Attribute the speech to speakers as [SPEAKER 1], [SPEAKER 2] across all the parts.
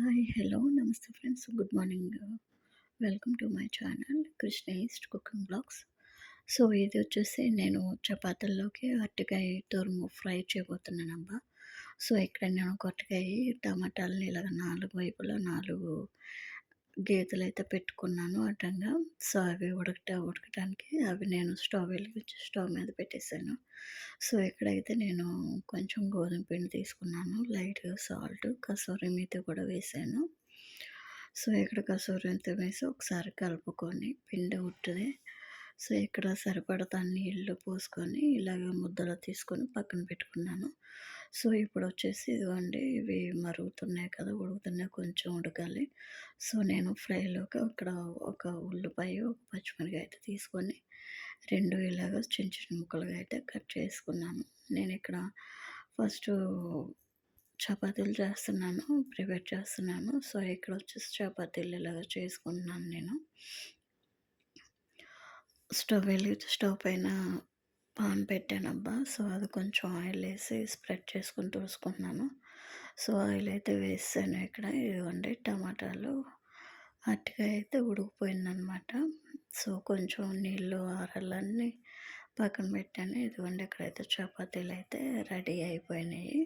[SPEAKER 1] Hi, hello, నమస్తే friends. Good morning. Welcome to my channel Krishna east cooking blogs. So ఇది వచ్చేసి నేను చపాతీల్లోకి అరటికాయ తురుము ఫ్రై చేయబోతున్నానబ్బా. సో ఇక్కడ నేను ఒక అరటికాయ టమాటాలని ఇలాగ 4 వైపులా 4 గీతలైతే పెట్టుకున్నాను అడ్డంగా. సో అవి ఉడకటానికి అవి నేను స్టవ్ వెలిగించి స్టవ్ మీద పెట్టేశాను. సో ఇక్కడైతే నేను కొంచెం గోధుమ పిండి తీసుకున్నాను, లైట్‌గా సాల్ట్, కసూరి మేతి కూడా వేశాను. సో ఇక్కడ కసూరి మేతి వేసి ఒకసారి కలుపుకొని పిండి ఉట్టిది. సో ఇక్కడ సరిపడతా నీళ్లు పోసుకొని ఇలాగ ముద్దలో తీసుకొని పక్కన పెట్టుకున్నాను. సో ఇప్పుడొచ్చేసి ఇదిగోండి ఇవి మరుగుతున్నాయి కదా! ఉడుకుతున్నాయి, కొంచెం ఉడకాలి. సో నేను ఫ్రైలోకి ఇక్కడ ఒక ఉల్లిపాయ, ఒక పచ్చిమిరపకాయ అయితే తీసుకొని 2 ఇలాగ చిన్న చిన్న ముక్కలుగా అయితే కట్ చేసుకున్నాను. నేనిక్కడ ఫస్టు చపాతీలు చేస్తున్నాను, ప్రిపేర్ చేస్తున్నాను. సో ఇక్కడ వచ్చేసి చపాతీలు ఇలాగ చేసుకుంటున్నాను నేను. స్టవ్ వెలిగించి స్టవ్ పైన పాన్ పెట్టానబ్బా. సో అది కొంచెం ఆయిల్ వేసి స్ప్రెడ్ చేసుకొని చూసుకుంటున్నాను. సో ఆయిల్ అయితే వేసాను ఇక్కడ. ఇదిగోండి టమాటాలు, అరటికాయ అయితే ఉడికిపోయిందనమాట. సో కొంచెం నీళ్ళు ఆరాలన్నీ పక్కన పెట్టాను. ఇదిగోండి ఇక్కడైతే చపాతీలు అయితే రెడీ అయిపోయినాయి.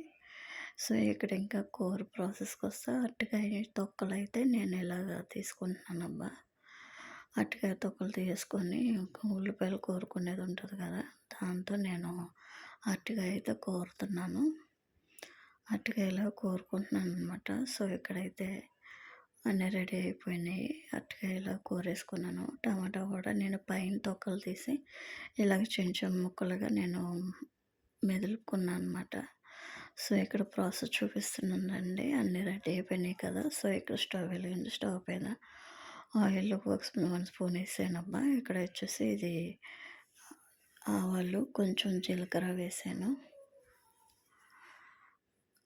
[SPEAKER 1] సో ఇక్కడ ఇంకా కూర ప్రాసెస్కి వస్తే అరటికాయ తొక్కలు అయితే నేను ఇలాగ తీసుకుంటున్నానబ్బా. అరటికాయ తొక్కలు తీసుకొని ఉల్లిపాయలు కోరుకునేది ఉంటుంది కదా, దాంతో నేను అరటికాయ అయితే కోరుతున్నాను. అరటికాయలో కోరుకుంటున్నాను అనమాట. సో ఇక్కడైతే అన్నీ రెడీ అయిపోయినాయి. అరటికాయలో కూరేసుకున్నాను. టమాటా కూడా నేను పైన తొక్కలు తీసి ఇలాగ చిన్న చిన్న ముక్కలుగా నేను మెదులుకున్నాను అనమాట. సో ఇక్కడ ప్రాసెస్ చూపిస్తున్నానండి. అన్నీ రెడీ అయిపోయినాయి కదా. సో ఇక్కడ స్టవ్ వెలిగించి స్టవ్ పైన ఆయిల్ ఒక 1 స్పూన్ వేసానబ్బా. ఇక్కడ వచ్చేసి ఇది ఆవాలు, కొంచెం జీలకర్ర వేసాను,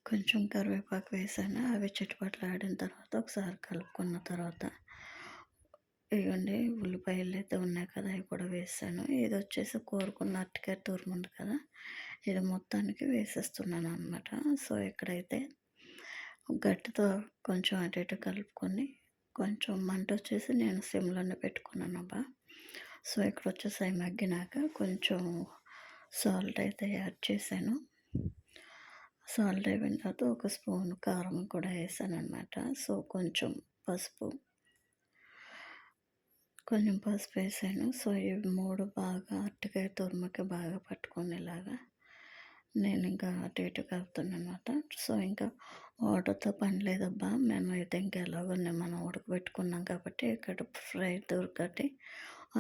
[SPEAKER 1] కొంచెం కరివేపాకు వేసాను. అవి చిటపటలాడిన తర్వాత ఒకసారి కలుపుకున్న తర్వాత ఇవ్వండి ఉల్లిపాయలు అయితే ఉన్నాయి కదా, అవి కూడా వేసాను. ఇది వచ్చేసి కోరుకున్న అరటికాయ తురుము ఉంది కదా, ఇది మొత్తానికి వేసేస్తున్నాను అనమాట. సో ఇక్కడైతే గట్టితో కొంచెం అటు ఇటు కలుపుకొని కొంచెం మంట వచ్చేసి నేను సిమ్లోనే పెట్టుకున్నాను అబ్బా. సో ఇక్కడ వచ్చేసి అవి మగ్గినాక కొంచెం సాల్ట్ అయితే యాడ్ చేశాను. సాల్ట్ అయిపోయిన తర్వాత ఒక స్పూన్ కారం కూడా వేసాను అనమాట. సో కొంచెం పసుపు వేసాను. సో ఇవి 3 బాగా అరటికాయ తురుముకి బాగా పట్టుకునేలాగా నేను ఇంకా అటు ఇటు కలుపుతున్నాను అనమాట. సో ఇంకా వాటర్తో పని లేదబ్బా. మేమైతే ఇంకా ఎలాగో మనం ఉడకబెట్టుకున్నాం కాబట్టి ఇక్కడ ఫ్రై దొరకటి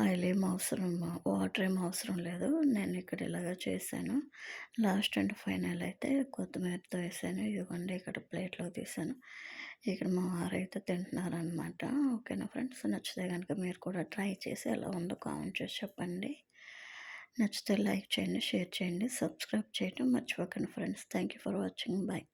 [SPEAKER 1] ఆయిల్ ఏం అవసరం, వాటర్ ఏం అవసరం లేదు. నేను ఇక్కడ ఇలాగ చేశాను. లాస్ట్ అండ్ ఫైనల్ అయితే కొత్తిమీరతో వేసాను. ఇదిగోండి ఇక్కడ ప్లేట్లో తీసాను. ఇక్కడ మా వారైతే తింటున్నారనమాట. ఓకేనా ఫ్రెండ్స్, నచ్చితే కనుక మీరు కూడా ట్రై చేసి ఎలా ఉందో కామెంట్ చేసి చెప్పండి. నచ్చితే లైక్ చేయండి, షేర్ చేయండి, సబ్స్క్రైబ్ చేయడం మర్చిపోకండి friends. Thank you for watching. Bye.